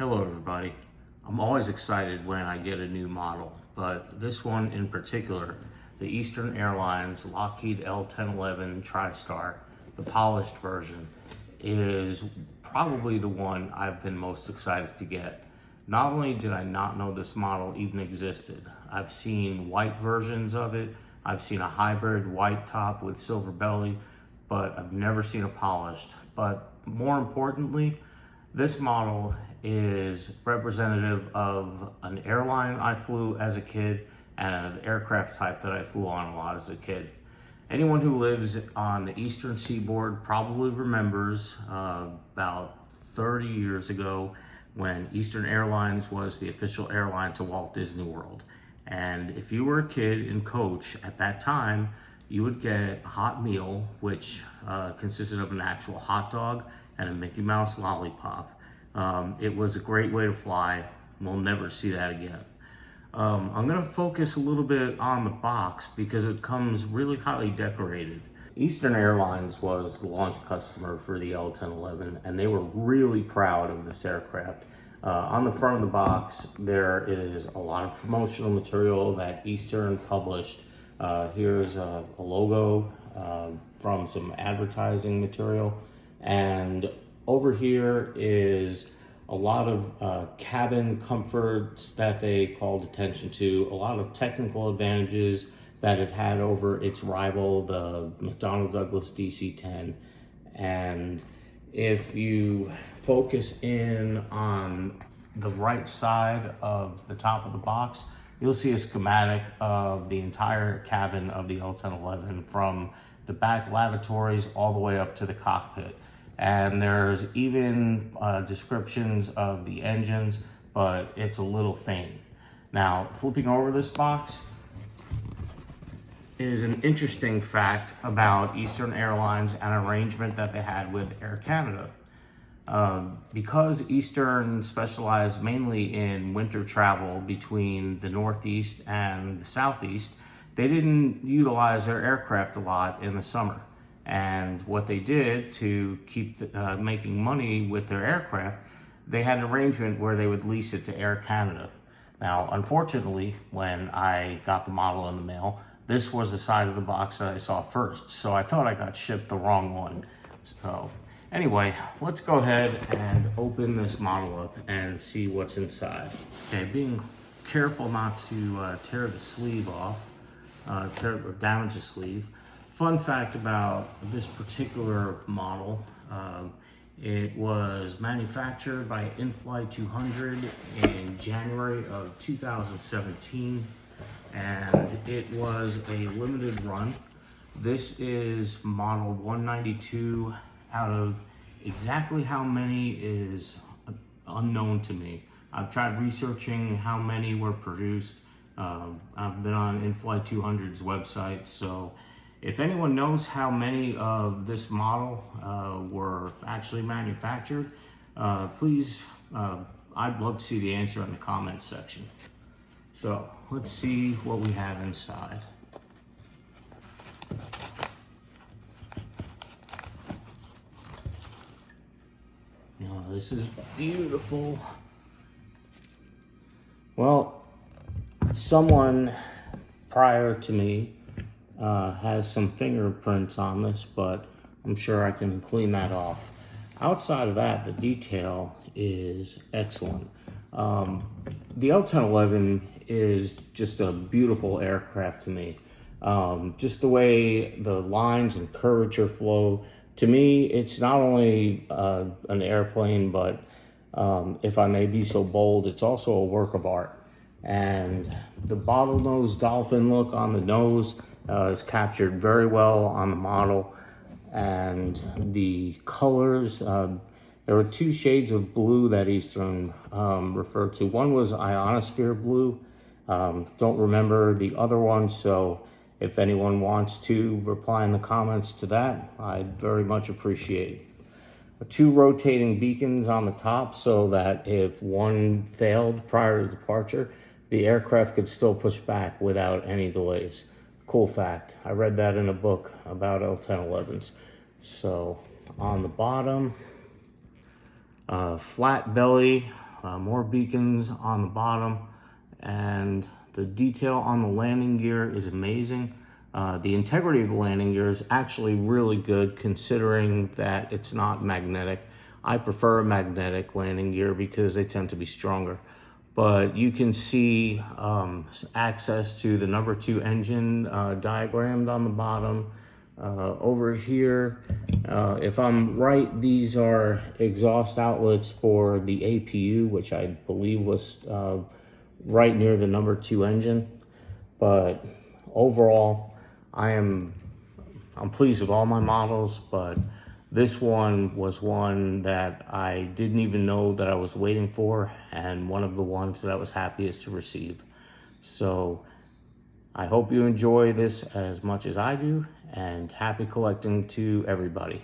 Hello everybody. I'm always excited when I get a new model, but this one in particular, the Eastern Airlines Lockheed L-1011 TriStar, the polished version, is probably the one I've been most excited to get. Not only did I not know this model even existed, I've seen white versions of it, I've seen a hybrid white top with silver belly, but I've never seen a polished. But more importantly, this model is representative of an airline I flew as a kid and an aircraft type that I flew on a lot as a kid. Anyone who lives on the eastern seaboard probably remembers about 30 years ago when Eastern Airlines was the official airline to Walt Disney World. And if you were a kid in coach at that time, you would get a hot meal, which consisted of an actual hot dog and a Mickey Mouse lollipop. It was a great way to fly. We'll never see that again. I'm going to focus a little bit on the box because it comes really highly decorated. Eastern Airlines was the launch customer for the L-1011, and they were really proud of this aircraft. On the front of the box, there is a lot of promotional material that Eastern published. Here's a logo from some advertising material, and over here is a lot of cabin comforts that they called attention to, a lot of technical advantages that it had over its rival, the McDonnell Douglas DC-10. And if you focus in on the right side of the top of the box, you'll see a schematic of the entire cabin of the L-1011 from the back lavatories all the way up to the cockpit. And there's even descriptions of the engines, but it's a little faint. Now, flipping over this box is an interesting fact about Eastern Airlines and an arrangement that they had with Air Canada. Because Eastern specialized mainly in winter travel between the Northeast and the Southeast, they didn't utilize their aircraft a lot in the summer. And what they did to keep making money with their aircraft, they had an arrangement where they would lease it to Air Canada. Now, unfortunately, when I got the model in the mail, this was the side of the box that I saw first. So I thought I got shipped the wrong one. So anyway, let's go ahead and open this model up and see what's inside. Okay, being careful not to tear the sleeve off, damage the sleeve. Fun fact about this particular model, it was manufactured by Inflight 200 in January of 2017, and it was a limited run. This is model 192 out of exactly how many is unknown to me. I've tried researching how many were produced. I've been on Inflight 200's website, so if anyone knows how many of this model were actually manufactured, please, I'd love to see the answer in the comments section. So let's see what we have inside. Oh, this is beautiful. Well, someone prior to me has some fingerprints on this, but I'm sure I can clean that off. Outside of that, the detail is excellent. The L-1011 is just a beautiful aircraft to me. Just the way the lines and curvature flow. To me, it's not only an airplane, but if I may be so bold, it's also a work of art. And the bottlenose dolphin look on the nose is captured very well on the model, and the colors, there were two shades of blue that Eastern referred to. One was ionosphere blue, don't remember the other one, so if anyone wants to reply in the comments to that, I'd very much appreciate it. Two rotating beacons on the top so that if one failed prior to departure, the aircraft could still push back without any delays. Cool fact. I read that in a book about L-1011s. So on the bottom, flat belly more beacons on the bottom, and the detail on the landing gear is amazing. The integrity of the landing gear is actually really good considering that it's not magnetic. I prefer a magnetic landing gear because they tend to be stronger. But you can see access to the number 2 engine diagrammed on the bottom. Over here, if I'm right, these are exhaust outlets for the APU, which I believe was right near the number 2 engine. But overall, I'm pleased with all my models, but this one was one that I didn't even know that I was waiting for, and one of the ones that I was happiest to receive. So I hope you enjoy this as much as I do, and happy collecting to everybody.